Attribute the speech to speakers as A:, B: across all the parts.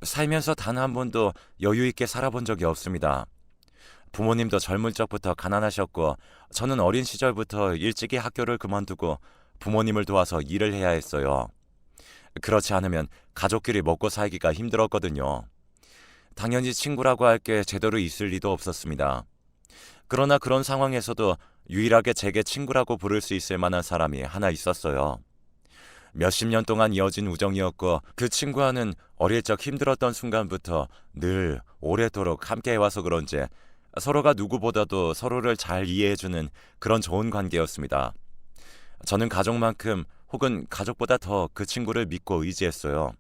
A: 살면서 단 한 번도 여유 있게 살아본 적이 없습니다. 부모님도 젊을 적부터 가난하셨고, 저는 어린 시절부터 일찍이 학교를 그만두고 부모님을 도와서 일을 해야 했어요. 그렇지 않으면 가족끼리 먹고 살기가 힘들었거든요. 당연히 친구라고 할 게 제대로 있을 리도 없었습니다. 그러나 그런 상황에서도 유일하게 제게 친구라고 부를 수 있을 만한 사람이 하나 있었어요. 몇십 년 동안 이어진 우정이었고, 그 친구와는 어릴 적 힘들었던 순간부터 늘 오래도록 함께 해와서 그런지 서로가 누구보다도 서로를 잘 이해해주는 그런 좋은 관계였습니다. 저는 가족만큼 혹은 가족보다 더 그 친구를 믿고 의지했어요.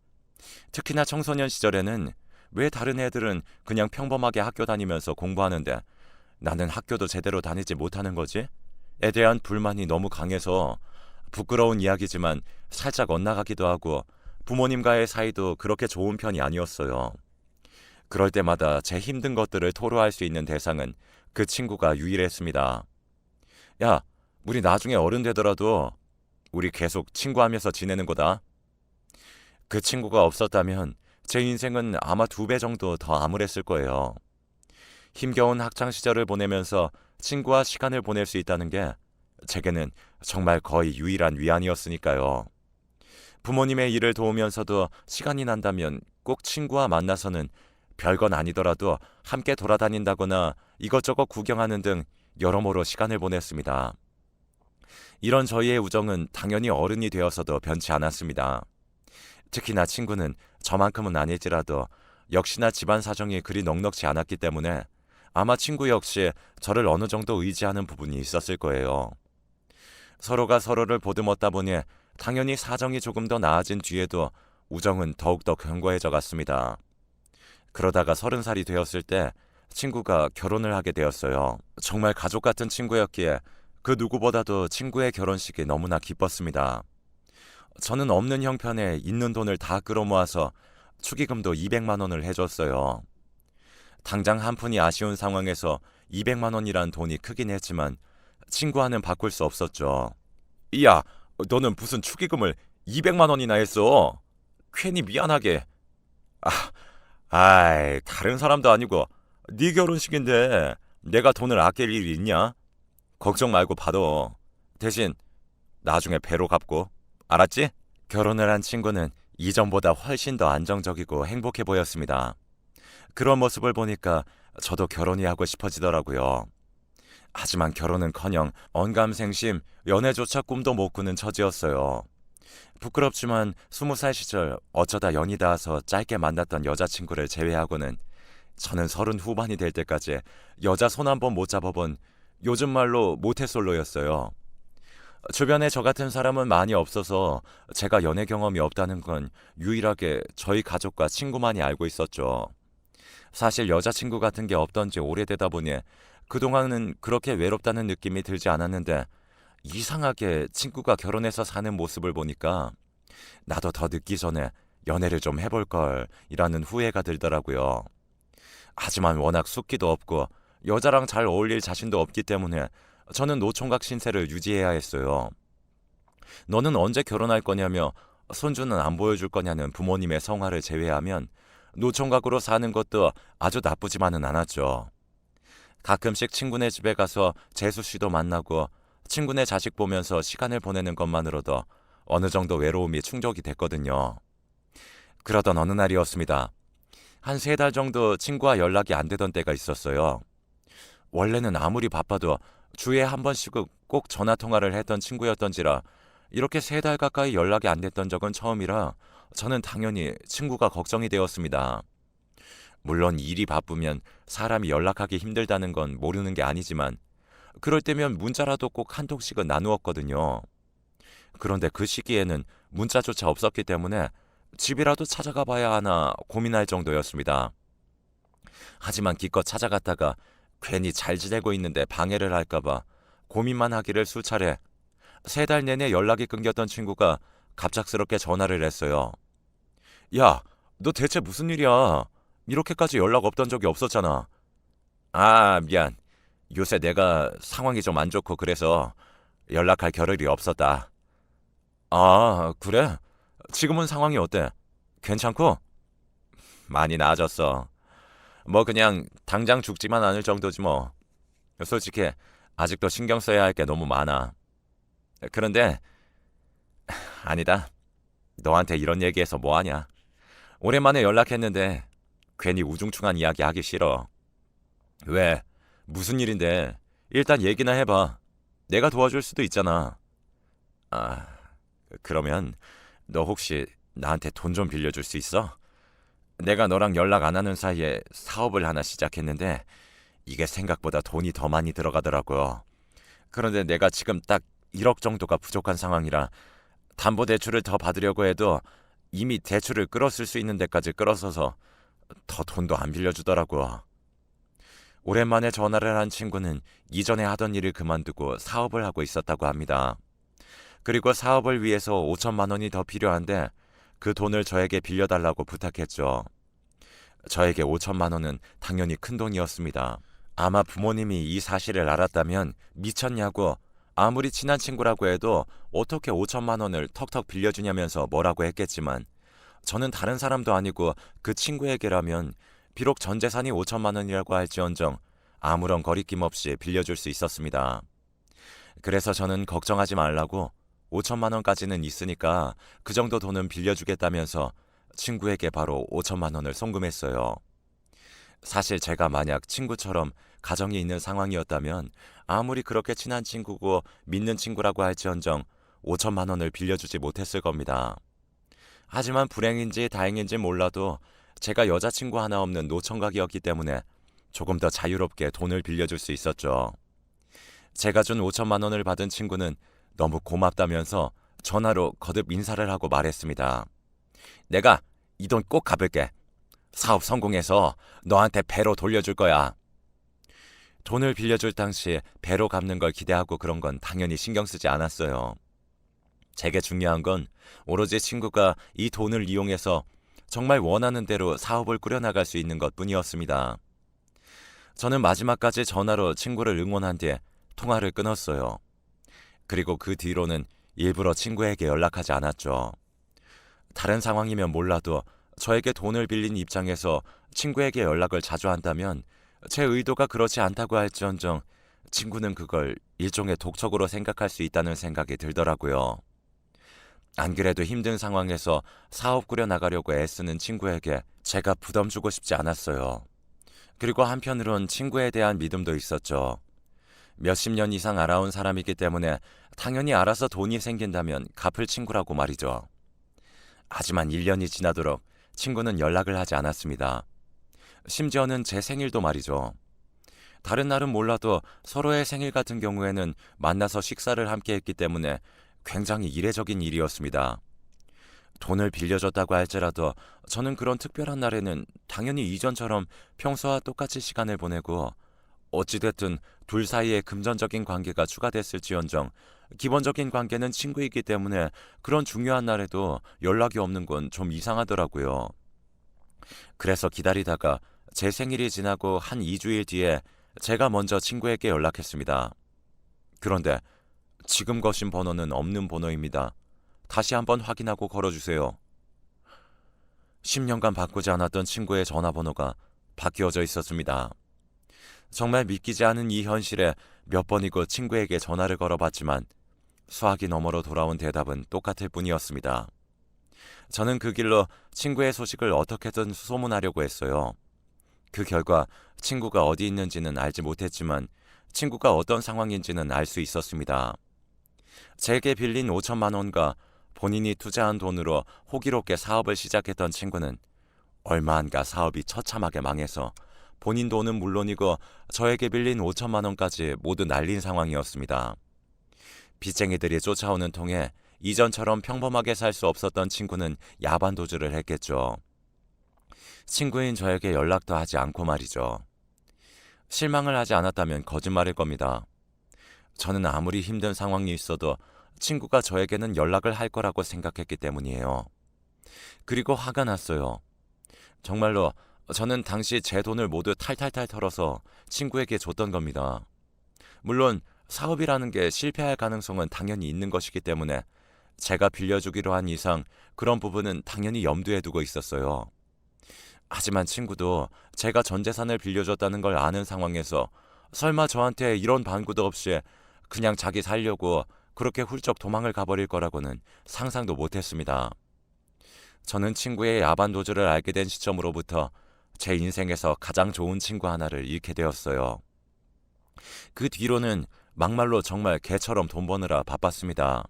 A: 특히나 청소년 시절에는 왜 다른 애들은 그냥 평범하게 학교 다니면서 공부하는데 나는 학교도 제대로 다니지 못하는 거지? 에 대한 불만이 너무 강해서, 부끄러운 이야기지만 살짝 엇나가기도 하고 부모님과의 사이도 그렇게 좋은 편이 아니었어요. 그럴 때마다 제 힘든 것들을 토로할 수 있는 대상은 그 친구가 유일했습니다. 야, 우리 나중에 어른 되더라도 우리 계속 친구하면서 지내는 거다. 그 친구가 없었다면 제 인생은 아마 2배 정도 더 암울했을 거예요. 힘겨운 학창 시절을 보내면서 친구와 시간을 보낼 수 있다는 게 제게는 정말 거의 유일한 위안이었으니까요. 부모님의 일을 도우면서도 시간이 난다면 꼭 친구와 만나서는 별건 아니더라도 함께 돌아다닌다거나 이것저것 구경하는 등 여러모로 시간을 보냈습니다. 이런 저희의 우정은 당연히 어른이 되어서도 변치 않았습니다. 특히나 친구는 저만큼은 아닐지라도 역시나 집안 사정이 그리 넉넉지 않았기 때문에 아마 친구 역시 저를 어느 정도 의지하는 부분이 있었을 거예요. 서로가 서로를 보듬었다 보니 당연히 사정이 조금 더 나아진 뒤에도 우정은 더욱더 견고해져 갔습니다. 그러다가 30살이 되었을 때 친구가 결혼을 하게 되었어요. 정말 가족 같은 친구였기에 그 누구보다도 친구의 결혼식이 너무나 기뻤습니다. 저는 없는 형편에 있는 돈을 다 끌어모아서 축의금도 200만 원을 해줬어요. 당장 한 푼이 아쉬운 상황에서 200만 원이란 돈이 크긴 했지만 친구와는 바꿀 수 없었죠. 야, 너는 무슨 축의금을 200만 원이나 했어? 괜히 미안하게. 아, 아이, 다른 사람도 아니고 네 결혼식인데 내가 돈을 아낄 일이 있냐? 걱정 말고 받아. 대신 나중에 배로 갚고. 알았지? 결혼을 한 친구는 이전보다 훨씬 더 안정적이고 행복해 보였습니다. 그런 모습을 보니까 저도 결혼이 하고 싶어지더라고요. 하지만 결혼은커녕 언감생심, 연애조차 꿈도 못 꾸는 처지였어요. 부끄럽지만 20살 시절 어쩌다 연이 닿아서 짧게 만났던 여자친구를 제외하고는 저는 30 후반이 될 때까지 여자 손 한 번 못 잡아본, 요즘 말로 모태솔로였어요. 주변에 저 같은 사람은 많이 없어서 제가 연애 경험이 없다는 건 유일하게 저희 가족과 친구만이 알고 있었죠. 사실 여자친구 같은 게 없던 지 오래되다 보니 그동안은 그렇게 외롭다는 느낌이 들지 않았는데, 이상하게 친구가 결혼해서 사는 모습을 보니까 나도 더 늦기 전에 연애를 좀 해볼 걸 이라는 후회가 들더라고요. 하지만 워낙 숫기도 없고 여자랑 잘 어울릴 자신도 없기 때문에 저는 노총각 신세를 유지해야 했어요. 너는 언제 결혼할 거냐며 손주는 안 보여줄 거냐는 부모님의 성화를 제외하면 노총각으로 사는 것도 아주 나쁘지만은 않았죠. 가끔씩 친구네 집에 가서 재수 씨도 만나고 친구네 자식 보면서 시간을 보내는 것만으로도 어느 정도 외로움이 충족이 됐거든요. 그러던 어느 날이었습니다. 한 3달 정도 친구와 연락이 안 되던 때가 있었어요. 원래는 아무리 바빠도 주에 한 번씩은 꼭 전화 통화를 했던 친구였던지라 이렇게 3달 가까이 연락이 안 됐던 적은 처음이라 저는 당연히 친구가 걱정이 되었습니다. 물론 일이 바쁘면 사람이 연락하기 힘들다는 건 모르는 게 아니지만 그럴 때면 문자라도 꼭 한 통씩은 나누었거든요. 그런데 그 시기에는 문자조차 없었기 때문에 집이라도 찾아가 봐야 하나 고민할 정도였습니다. 하지만 기껏 찾아갔다가 괜히 잘 지내고 있는데 방해를 할까봐 고민만 하기를 수차례. 3달 내내 연락이 끊겼던 친구가 갑작스럽게 전화를 했어요. 야, 너 대체 무슨 일이야? 이렇게까지 연락 없던 적이 없었잖아. 아, 미안. 요새 내가 상황이 좀 안 좋고 그래서 연락할 겨를이 없었다. 아, 그래? 지금은 상황이 어때? 괜찮고? 많이 나아졌어. 뭐 그냥 당장 죽지만 않을 정도지 뭐. 솔직히 아직도 신경 써야 할 게 너무 많아. 그런데 아니다. 너한테 이런 얘기해서 뭐하냐. 오랜만에 연락했는데 괜히 우중충한 이야기 하기 싫어. 왜? 무슨 일인데? 일단 얘기나 해봐. 내가 도와줄 수도 있잖아. 아, 그러면 너 혹시 나한테 돈 좀 빌려줄 수 있어? 내가 너랑 연락 안 하는 사이에 사업을 하나 시작했는데 이게 생각보다 돈이 더 많이 들어가더라고요. 그런데 내가 지금 딱 1억 정도가 부족한 상황이라 담보대출을 더 받으려고 해도 이미 대출을 끌었을 수 있는 데까지 끌어서서 더 돈도 안 빌려주더라고요. 오랜만에 전화를 한 친구는 이전에 하던 일을 그만두고 사업을 하고 있었다고 합니다. 그리고 사업을 위해서 5천만 원이 더 필요한데 그 돈을 저에게 빌려달라고 부탁했죠. 저에게 5천만 원은 당연히 큰 돈이었습니다. 아마 부모님이 이 사실을 알았다면 미쳤냐고 아무리 친한 친구라고 해도 어떻게 5천만 원을 턱턱 빌려주냐면서 뭐라고 했겠지만 저는 다른 사람도 아니고 그 친구에게라면 비록 전 재산이 5천만 원이라고 할지언정 아무런 거리낌 없이 빌려줄 수 있었습니다. 그래서 저는 걱정하지 말라고 5천만 원까지는 있으니까 그 정도 돈은 빌려주겠다면서 친구에게 바로 5천만 원을 송금했어요. 사실 제가 만약 친구처럼 가정이 있는 상황이었다면 아무리 그렇게 친한 친구고 믿는 친구라고 할지언정 5천만 원을 빌려주지 못했을 겁니다. 하지만 불행인지 다행인지 몰라도 제가 여자친구 하나 없는 노총각이었기 때문에 조금 더 자유롭게 돈을 빌려줄 수 있었죠. 제가 준 5천만 원을 받은 친구는 너무 고맙다면서 전화로 거듭 인사를 하고 말했습니다. 내가 이 돈 꼭 갚을게. 사업 성공해서 너한테 배로 돌려줄 거야. 돈을 빌려줄 당시 배로 갚는 걸 기대하고 그런 건 당연히 신경 쓰지 않았어요. 제게 중요한 건 오로지 친구가 이 돈을 이용해서 정말 원하는 대로 사업을 꾸려나갈 수 있는 것뿐이었습니다. 저는 마지막까지 전화로 친구를 응원한 뒤에 통화를 끊었어요. 그리고 그 뒤로는 일부러 친구에게 연락하지 않았죠. 다른 상황이면 몰라도 저에게 돈을 빌린 입장에서 친구에게 연락을 자주 한다면 제 의도가 그렇지 않다고 할지언정 친구는 그걸 일종의 독촉으로 생각할 수 있다는 생각이 들더라고요. 안 그래도 힘든 상황에서 사업 꾸려나가려고 애쓰는 친구에게 제가 부담 주고 싶지 않았어요. 그리고 한편으론 친구에 대한 믿음도 있었죠. 몇십 년 이상 알아온 사람이기 때문에 당연히 알아서 돈이 생긴다면 갚을 친구라고 말이죠. 하지만 1년이 지나도록 친구는 연락을 하지 않았습니다. 심지어는 제 생일도 말이죠. 다른 날은 몰라도 서로의 생일 같은 경우에는 만나서 식사를 함께 했기 때문에 굉장히 이례적인 일이었습니다. 돈을 빌려줬다고 할지라도 저는 그런 특별한 날에는 당연히 이전처럼 평소와 똑같이 시간을 보내고 어찌됐든 둘 사이에 금전적인 관계가 추가됐을지언정 기본적인 관계는 친구이기 때문에 그런 중요한 날에도 연락이 없는 건 좀 이상하더라고요. 그래서 기다리다가 제 생일이 지나고 한 2주일 뒤에 제가 먼저 친구에게 연락했습니다. 그런데 지금 거신 번호는 없는 번호입니다. 다시 한번 확인하고 걸어주세요. 10년간 바꾸지 않았던 친구의 전화번호가 바뀌어져 있었습니다. 정말 믿기지 않은 이 현실에 몇 번이고 친구에게 전화를 걸어봤지만 수화기 너머로 돌아온 대답은 똑같을 뿐이었습니다. 저는 그 길로 친구의 소식을 어떻게든 소문하려고 했어요. 그 결과 친구가 어디 있는지는 알지 못했지만 친구가 어떤 상황인지는 알 수 있었습니다. 제게 빌린 5천만 원과 본인이 투자한 돈으로 호기롭게 사업을 시작했던 친구는 얼마 안 가 사업이 처참하게 망해서 본인 돈은 물론이고 저에게 빌린 5천만 원까지 모두 날린 상황이었습니다. 빚쟁이들이 쫓아오는 통에 이전처럼 평범하게 살 수 없었던 친구는 야반도주를 했겠죠. 친구인 저에게 연락도 하지 않고 말이죠. 실망을 하지 않았다면 거짓말일 겁니다. 저는 아무리 힘든 상황이 있어도 친구가 저에게는 연락을 할 거라고 생각했기 때문이에요. 그리고 화가 났어요. 정말로 저는 당시 제 돈을 모두 탈탈탈 털어서 친구에게 줬던 겁니다. 물론 사업이라는 게 실패할 가능성은 당연히 있는 것이기 때문에 제가 빌려주기로 한 이상 그런 부분은 당연히 염두에 두고 있었어요. 하지만 친구도 제가 전 재산을 빌려줬다는 걸 아는 상황에서 설마 저한테 이런 반구도 없이 그냥 자기 살려고 그렇게 훌쩍 도망을 가버릴 거라고는 상상도 못했습니다. 저는 친구의 야반 도주를 알게 된 시점으로부터 제 인생에서 가장 좋은 친구 하나를 잃게 되었어요. 그 뒤로는 막말로 정말 개처럼 돈 버느라 바빴습니다.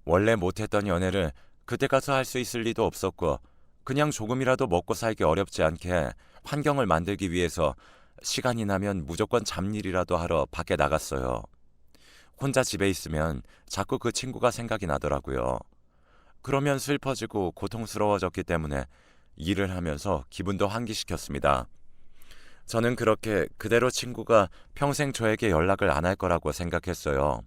A: 원래 못했던 연애를 그때 가서 할 수 있을 리도 없었고 그냥 조금이라도 먹고 살기 어렵지 않게 환경을 만들기 위해서 시간이 나면 무조건 잡일이라도 하러 밖에 나갔어요. 혼자 집에 있으면 자꾸 그 친구가 생각이 나더라고요. 그러면 슬퍼지고 고통스러워졌기 때문에 일을 하면서 기분도 환기시켰습니다. 저는 그렇게 그대로 친구가 평생 저에게 연락을 안 할 거라고 생각했어요.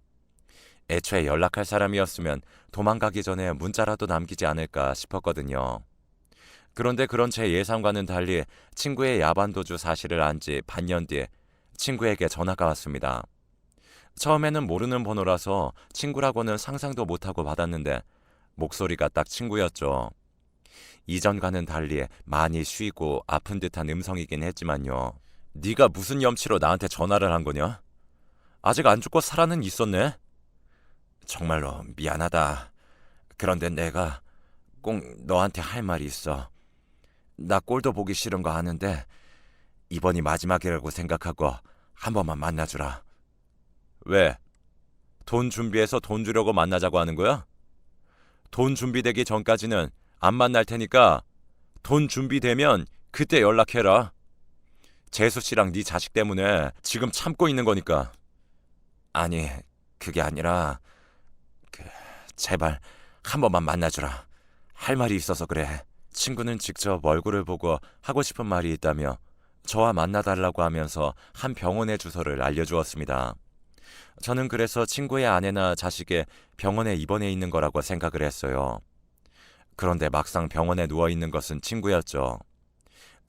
A: 애초에 연락할 사람이었으면 도망가기 전에 문자라도 남기지 않을까 싶었거든요. 그런데 그런 제 예상과는 달리 친구의 야반도주 사실을 안 지 반년 뒤에 친구에게 전화가 왔습니다. 처음에는 모르는 번호라서 친구라고는 상상도 못하고 받았는데 목소리가 딱 친구였죠. 이전과는 달리 많이 쉬고 아픈 듯한 음성이긴 했지만요. 네가 무슨 염치로 나한테 전화를 한 거냐? 아직 안 죽고 살아는 있었네? 정말로 미안하다. 그런데 내가 꼭 너한테 할 말이 있어. 나 꼴도 보기 싫은 거 아는데 이번이 마지막이라고 생각하고 한 번만 만나주라. 왜? 돈 준비해서 돈 주려고 만나자고 하는 거야? 돈 준비되기 전까지는 안 만날 테니까 돈 준비되면 그때 연락해라. 재수 씨랑 네 자식 때문에 지금 참고 있는 거니까. 아니, 그게 아니라 그, 제발 한 번만 만나주라. 할 말이 있어서 그래. 친구는 직접 얼굴을 보고 하고 싶은 말이 있다며 저와 만나달라고 하면서 한 병원의 주소를 알려주었습니다. 저는 그래서 친구의 아내나 자식의 병원에 입원해 있는 거라고 생각을 했어요. 그런데 막상 병원에 누워 있는 것은 친구였죠.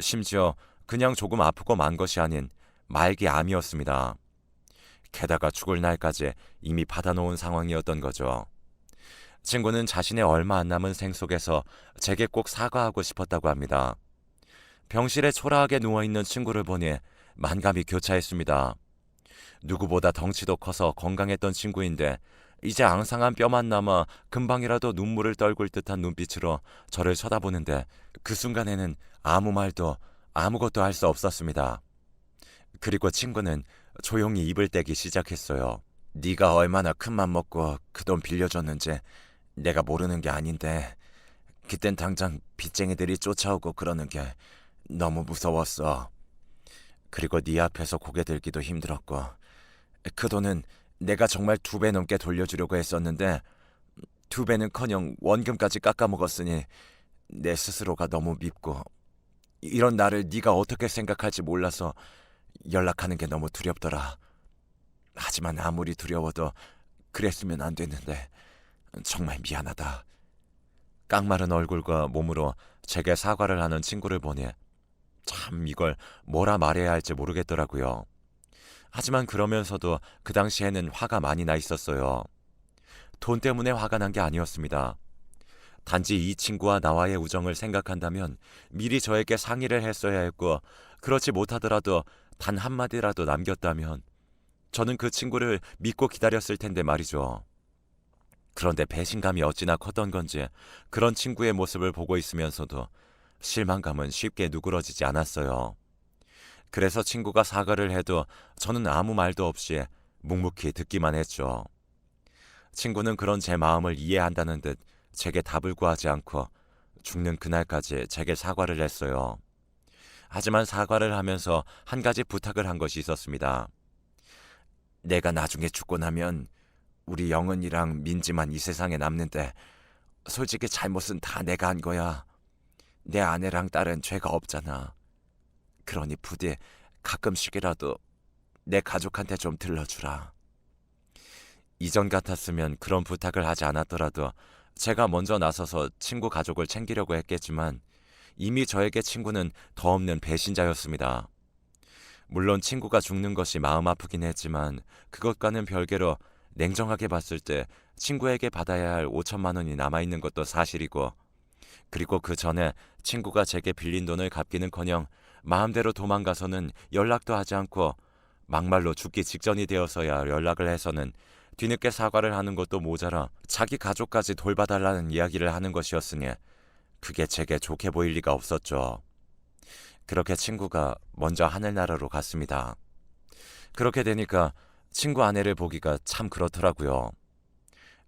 A: 심지어 그냥 조금 아프고 만 것이 아닌 말기 암이었습니다. 게다가 죽을 날까지 이미 받아놓은 상황이었던 거죠. 친구는 자신의 얼마 안 남은 생 속에서 제게 꼭 사과하고 싶었다고 합니다. 병실에 초라하게 누워있는 친구를 보니 만감이 교차했습니다. 누구보다 덩치도 커서 건강했던 친구인데 이제 앙상한 뼈만 남아 금방이라도 눈물을 떨굴 듯한 눈빛으로 저를 쳐다보는데 그 순간에는 아무 말도 아무것도 할 수 없었습니다. 그리고 친구는 조용히 입을 떼기 시작했어요. 네가 얼마나 큰맘 먹고 그 돈 빌려줬는지 내가 모르는 게 아닌데 그땐 당장 빚쟁이들이 쫓아오고 그러는 게 너무 무서웠어. 그리고 네 앞에서 고개 들기도 힘들었고 그 돈은 내가 정말 2배 넘게 돌려주려고 했었는데 2배는커녕 원금까지 깎아먹었으니 내 스스로가 너무 밉고 이런 나를 네가 어떻게 생각할지 몰라서 연락하는 게 너무 두렵더라. 하지만 아무리 두려워도 그랬으면 안 됐는데 정말 미안하다. 깡마른 얼굴과 몸으로 제게 사과를 하는 친구를 보니 참 이걸 뭐라 말해야 할지 모르겠더라고요. 하지만 그러면서도 그 당시에는 화가 많이 나 있었어요. 돈 때문에 화가 난 게 아니었습니다. 단지 이 친구와 나와의 우정을 생각한다면 미리 저에게 상의를 했어야 했고 그렇지 못하더라도 단 한마디라도 남겼다면 저는 그 친구를 믿고 기다렸을 텐데 말이죠. 그런데 배신감이 어찌나 컸던 건지 그런 친구의 모습을 보고 있으면서도 실망감은 쉽게 누그러지지 않았어요. 그래서 친구가 사과를 해도 저는 아무 말도 없이 묵묵히 듣기만 했죠. 친구는 그런 제 마음을 이해한다는 듯 제게 답을 구하지 않고 죽는 그날까지 제게 사과를 했어요. 하지만 사과를 하면서 한 가지 부탁을 한 것이 있었습니다. 내가 나중에 죽고 나면 우리 영은이랑 민지만 이 세상에 남는데 솔직히 잘못은 다 내가 한 거야. 내 아내랑 딸은 죄가 없잖아. 그러니 부디 가끔씩이라도 내 가족한테 좀 들러주라. 이전 같았으면 그런 부탁을 하지 않았더라도 제가 먼저 나서서 친구 가족을 챙기려고 했겠지만 이미 저에게 친구는 더 없는 배신자였습니다. 물론 친구가 죽는 것이 마음 아프긴 했지만 그것과는 별개로 냉정하게 봤을 때 친구에게 받아야 할 5천만 원이 남아있는 것도 사실이고 그리고 그 전에 친구가 제게 빌린 돈을 갚기는커녕 마음대로 도망가서는 연락도 하지 않고 막말로 죽기 직전이 되어서야 연락을 해서는 뒤늦게 사과를 하는 것도 모자라 자기 가족까지 돌봐달라는 이야기를 하는 것이었으니 그게 제게 좋게 보일 리가 없었죠. 그렇게 친구가 먼저 하늘나라로 갔습니다. 그렇게 되니까 친구 아내를 보기가 참 그렇더라고요.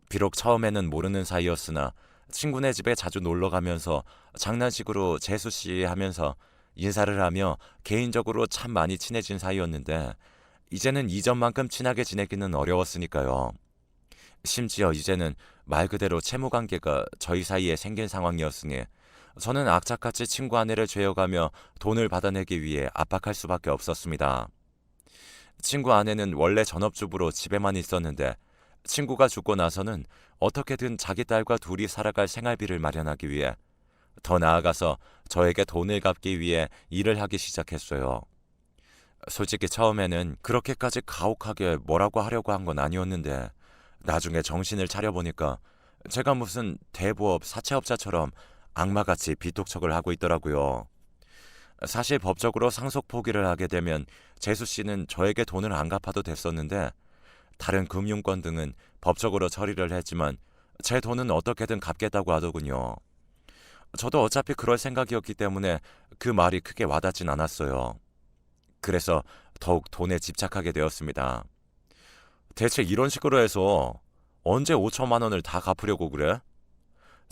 A: 비록 처음에는 모르는 사이였으나 친구네 집에 자주 놀러 가면서 장난식으로 재수 씨 하면서 인사를 하며 개인적으로 참 많이 친해진 사이였는데 이제는 이전만큼 친하게 지내기는 어려웠으니까요. 심지어 이제는 말 그대로 채무 관계가 저희 사이에 생긴 상황이었으니 저는 악착같이 친구 아내를 죄어가며 돈을 받아내기 위해 압박할 수밖에 없었습니다. 친구 아내는 원래 전업주부로 집에만 있었는데 친구가 죽고 나서는 어떻게든 자기 딸과 둘이 살아갈 생활비를 마련하기 위해 더 나아가서 저에게 돈을 갚기 위해 일을 하기 시작했어요. 솔직히 처음에는 그렇게까지 가혹하게 뭐라고 하려고 한 건 아니었는데 나중에 정신을 차려보니까 제가 무슨 대부업 사채업자처럼 악마같이 빚독촉을 하고 있더라고요. 사실 법적으로 상속 포기를 하게 되면 재수 씨는 저에게 돈을 안 갚아도 됐었는데 다른 금융권 등은 법적으로 처리를 했지만 제 돈은 어떻게든 갚겠다고 하더군요. 저도 어차피 그럴 생각이었기 때문에 그 말이 크게 와닿진 않았어요. 그래서 더욱 돈에 집착하게 되었습니다. 대체 이런 식으로 해서 언제 5천만 원을 다 갚으려고 그래?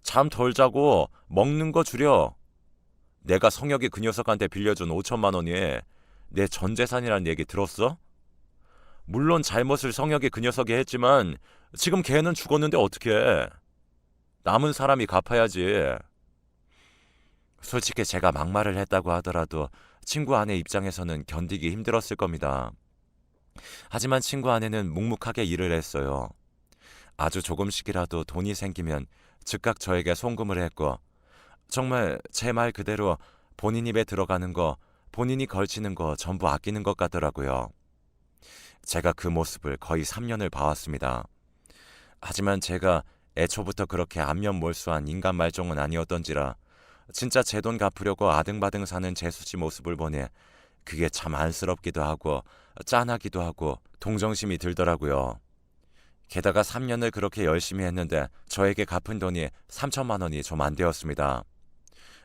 A: 잠 덜 자고 먹는 거 줄여. 내가 성혁이 그 녀석한테 빌려준 5천만 원이 내 전 재산이란 얘기 들었어? 물론 잘못을 성혁이 그 녀석이 했지만 지금 걔는 죽었는데 어떡해. 남은 사람이 갚아야지. 솔직히 제가 막말을 했다고 하더라도 친구 아내 입장에서는 견디기 힘들었을 겁니다. 하지만 친구 아내는 묵묵하게 일을 했어요. 아주 조금씩이라도 돈이 생기면 즉각 저에게 송금을 했고 정말 제 말 그대로 본인 입에 들어가는 거, 본인이 걸치는 거 전부 아끼는 것 같더라고요. 제가 그 모습을 거의 3년을 봐왔습니다. 하지만 제가 애초부터 그렇게 안면몰수한 인간 말종은 아니었던지라 진짜 제 돈 갚으려고 아등바등 사는 재수씨 모습을 보니 그게 참 안쓰럽기도 하고 짠하기도 하고 동정심이 들더라고요. 게다가 3년을 그렇게 열심히 했는데 저에게 갚은 돈이 3천만 원이 좀 안 되었습니다.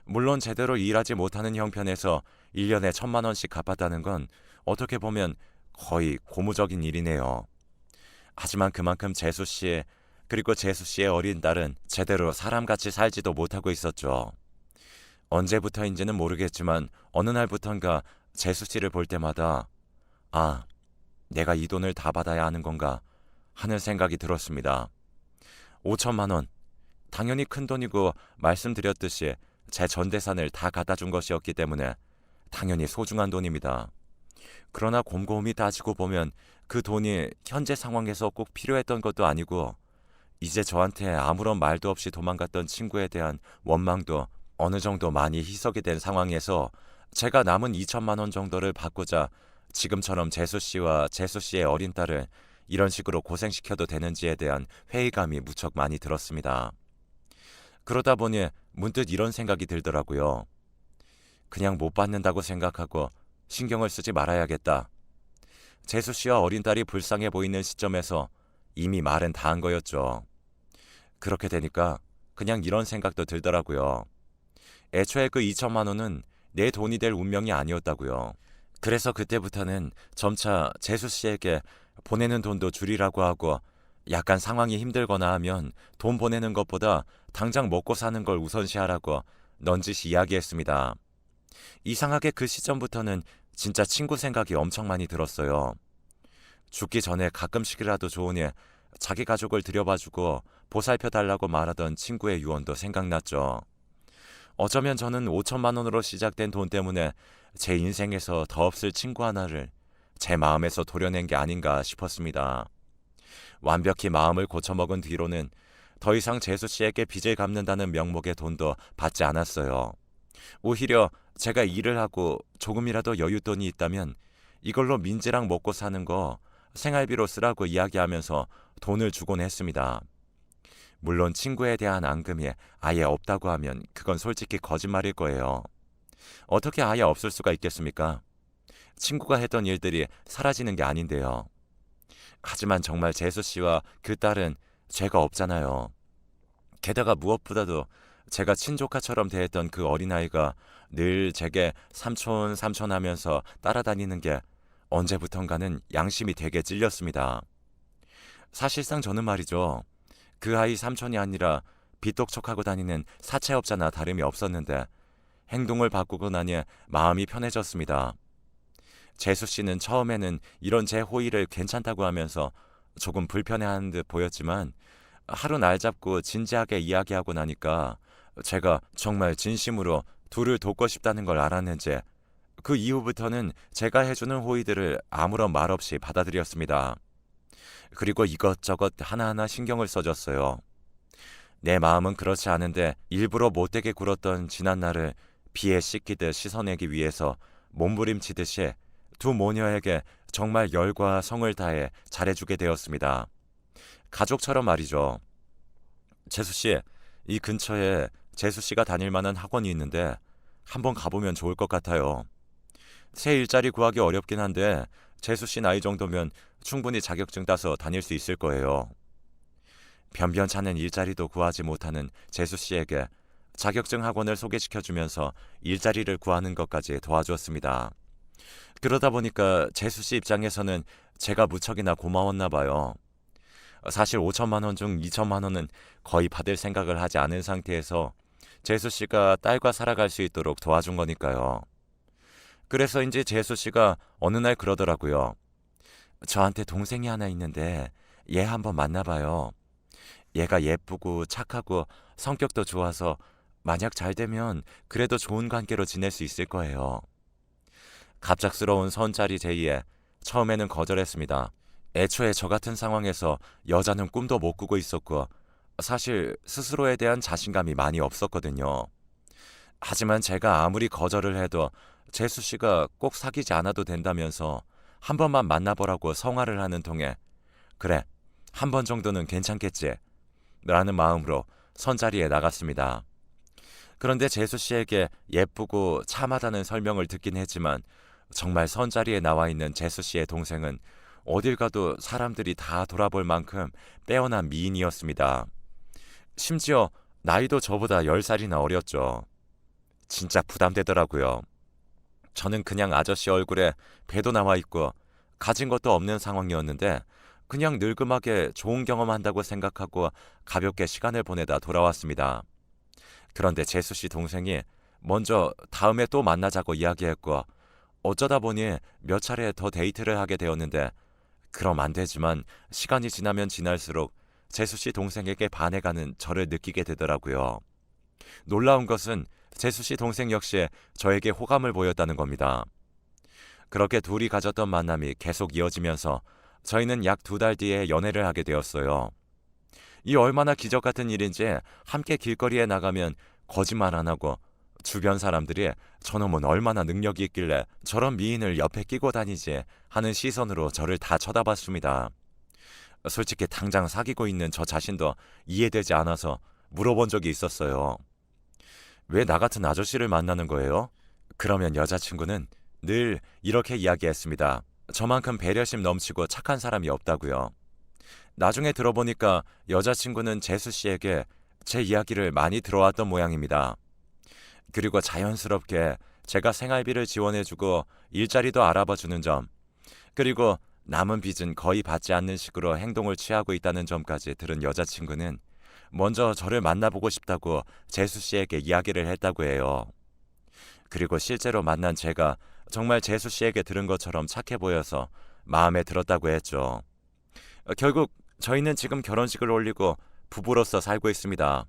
A: 물론 제대로 일하지 못하는 형편에서 1년에 1천만 원씩 갚았다는 건 어떻게 보면 거의 고무적인 일이네요. 하지만 그만큼 재수씨 그리고 재수씨의 어린 딸은 제대로 사람같이 살지도 못하고 있었죠. 언제부터인지는 모르겠지만 어느 날부턴가 재수씨를 볼 때마다 아, 내가 이 돈을 다 받아야 하는 건가 하는 생각이 들었습니다. 5천만 원, 당연히 큰 돈이고 말씀드렸듯이 제 전 재산을 다 갖다 준 것이었기 때문에 당연히 소중한 돈입니다. 그러나 곰곰이 따지고 보면 그 돈이 현재 상황에서 꼭 필요했던 것도 아니고 이제 저한테 아무런 말도 없이 도망갔던 친구에 대한 원망도 어느 정도 많이 희석이 된 상황에서 제가 남은 2천만 원 정도를 받고자 지금처럼 재수 씨와 재수 씨의 어린 딸을 이런 식으로 고생시켜도 되는지에 대한 회의감이 무척 많이 들었습니다. 그러다 보니 문득 이런 생각이 들더라고요. 그냥 못 받는다고 생각하고 신경을 쓰지 말아야겠다. 재수 씨와 어린 딸이 불쌍해 보이는 시점에서 이미 말은 다 한 거였죠. 그렇게 되니까 그냥 이런 생각도 들더라고요. 애초에 그 2천만 원은 내 돈이 될 운명이 아니었다고요. 그래서 그때부터는 점차 재수 씨에게 보내는 돈도 줄이라고 하고 약간 상황이 힘들거나 하면 돈 보내는 것보다 당장 먹고 사는 걸 우선시하라고 넌지시 이야기했습니다. 이상하게 그 시점부터는 진짜 친구 생각이 엄청 많이 들었어요. 죽기 전에 가끔씩이라도 좋으니 자기 가족을 들여봐주고 보살펴달라고 말하던 친구의 유언도 생각났죠. 어쩌면 저는 5천만 원으로 시작된 돈 때문에 제 인생에서 더 없을 친구 하나를 제 마음에서 도려낸 게 아닌가 싶었습니다. 완벽히 마음을 고쳐먹은 뒤로는 더 이상 재수 씨에게 빚을 갚는다는 명목의 돈도 받지 않았어요. 오히려 제가 일을 하고 조금이라도 여윳돈이 있다면 이걸로 민지랑 먹고 사는 거 생활비로 쓰라고 이야기하면서 돈을 주곤 했습니다. 물론 친구에 대한 앙금이 아예 없다고 하면 그건 솔직히 거짓말일 거예요. 어떻게 아예 없을 수가 있겠습니까? 친구가 했던 일들이 사라지는 게 아닌데요. 하지만 정말 재수 씨와 그 딸은 죄가 없잖아요. 게다가 무엇보다도 제가 친조카처럼 대했던 그 어린아이가 늘 제게 삼촌 삼촌 하면서 따라다니는 게 언제부턴가는 양심이 되게 찔렸습니다. 사실상 저는 말이죠. 그 아이 삼촌이 아니라 빚독촉하고 다니는 사채업자나 다름이 없었는데 행동을 바꾸고 나니 마음이 편해졌습니다. 재수 씨는 처음에는 이런 제 호의를 괜찮다고 하면서 조금 불편해하는 듯 보였지만 하루 날 잡고 진지하게 이야기하고 나니까 제가 정말 진심으로 둘을 돕고 싶다는 걸 알았는지 그 이후부터는 제가 해주는 호의들을 아무런 말 없이 받아들였습니다. 그리고 이것저것 하나하나 신경을 써줬어요. 내 마음은 그렇지 않은데 일부러 못되게 굴었던 지난 날을 비에 씻기듯 씻어내기 위해서 몸부림치듯이 두 모녀에게 정말 열과 성을 다해 잘해주게 되었습니다. 가족처럼 말이죠. 재수씨, 이 근처에 재수씨가 다닐 만한 학원이 있는데 한번 가보면 좋을 것 같아요. 새 일자리 구하기 어렵긴 한데 재수씨 나이 정도면 충분히 자격증 따서 다닐 수 있을 거예요. 변변찮은 일자리도 구하지 못하는 재수씨에게 자격증 학원을 소개시켜주면서 일자리를 구하는 것까지 도와주었습니다. 그러다 보니까 재수씨 입장에서는 제가 무척이나 고마웠나 봐요. 사실 5천만 원 중 2천만 원은 거의 받을 생각을 하지 않은 상태에서 재수씨가 딸과 살아갈 수 있도록 도와준 거니까요. 그래서인지 재수씨가 어느 날 그러더라고요. 저한테 동생이 하나 있는데 얘 한번 만나봐요. 얘가 예쁘고 착하고 성격도 좋아서 만약 잘 되면 그래도 좋은 관계로 지낼 수 있을 거예요. 갑작스러운 선짜리 제의에 처음에는 거절했습니다. 애초에 저 같은 상황에서 여자는 꿈도 못 꾸고 있었고 사실 스스로에 대한 자신감이 많이 없었거든요. 하지만 제가 아무리 거절을 해도 재수 씨가 꼭 사귀지 않아도 된다면서 한 번만 만나보라고 성화를 하는 통에 그래, 한 번 정도는 괜찮겠지 라는 마음으로 선자리에 나갔습니다. 그런데 재수 씨에게 예쁘고 참하다는 설명을 듣긴 했지만 정말 선자리에 나와 있는 재수 씨의 동생은 어딜 가도 사람들이 다 돌아볼 만큼 빼어난 미인이었습니다. 심지어 나이도 저보다 10살이나 어렸죠. 진짜 부담되더라고요. 저는 그냥 아저씨 얼굴에 배도 나와 있고 가진 것도 없는 상황이었는데 그냥 늙음하게 좋은 경험한다고 생각하고 가볍게 시간을 보내다 돌아왔습니다. 그런데 재수 씨 동생이 먼저 다음에 또 만나자고 이야기했고 어쩌다 보니 몇 차례 더 데이트를 하게 되었는데 그럼 안 되지만 시간이 지나면 지날수록 재수 씨 동생에게 반해가는 저를 느끼게 되더라고요. 놀라운 것은 재수 씨 동생 역시 저에게 호감을 보였다는 겁니다. 그렇게 둘이 가졌던 만남이 계속 이어지면서 저희는 약 2달 뒤에 연애를 하게 되었어요. 이 얼마나 기적 같은 일인지 함께 길거리에 나가면 거짓말 안 하고 주변 사람들이 저놈은 얼마나 능력이 있길래 저런 미인을 옆에 끼고 다니지 하는 시선으로 저를 다 쳐다봤습니다. 솔직히 당장 사귀고 있는 저 자신도 이해되지 않아서 물어본 적이 있었어요. 왜 나 같은 아저씨를 만나는 거예요? 그러면 여자친구는 늘 이렇게 이야기했습니다. 저만큼 배려심 넘치고 착한 사람이 없다고요. 나중에 들어보니까 여자친구는 재수 씨에게 제 이야기를 많이 들어왔던 모양입니다. 그리고 자연스럽게 제가 생활비를 지원해주고 일자리도 알아봐주는 점, 그리고 남은 빚은 거의 받지 않는 식으로 행동을 취하고 있다는 점까지 들은 여자친구는 먼저 저를 만나보고 싶다고 재수 씨에게 이야기를 했다고 해요. 그리고 실제로 만난 제가 정말 재수 씨에게 들은 것처럼 착해 보여서 마음에 들었다고 했죠. 결국 저희는 지금 결혼식을 올리고 부부로서 살고 있습니다.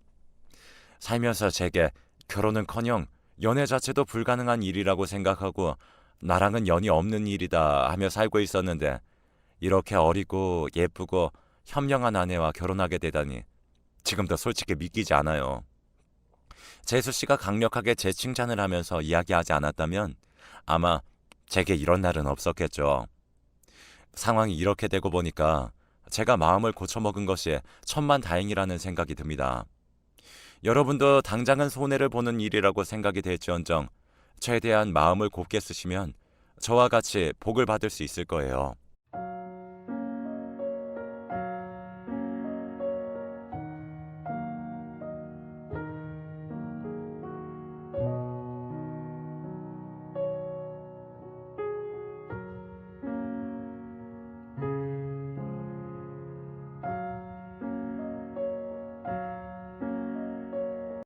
A: 살면서 제게 결혼은커녕 연애 자체도 불가능한 일이라고 생각하고 나랑은 연이 없는 일이다 하며 살고 있었는데 이렇게 어리고 예쁘고 현명한 아내와 결혼하게 되다니 지금도 솔직히 믿기지 않아요. 재수 씨가 강력하게 제 칭찬을 하면서 이야기하지 않았다면 아마 제게 이런 날은 없었겠죠. 상황이 이렇게 되고 보니까 제가 마음을 고쳐먹은 것이 천만다행이라는 생각이 듭니다. 여러분도 당장은 손해를 보는 일이라고 생각이 될지언정 최대한 마음을 곱게 쓰시면 저와 같이 복을 받을 수 있을 거예요.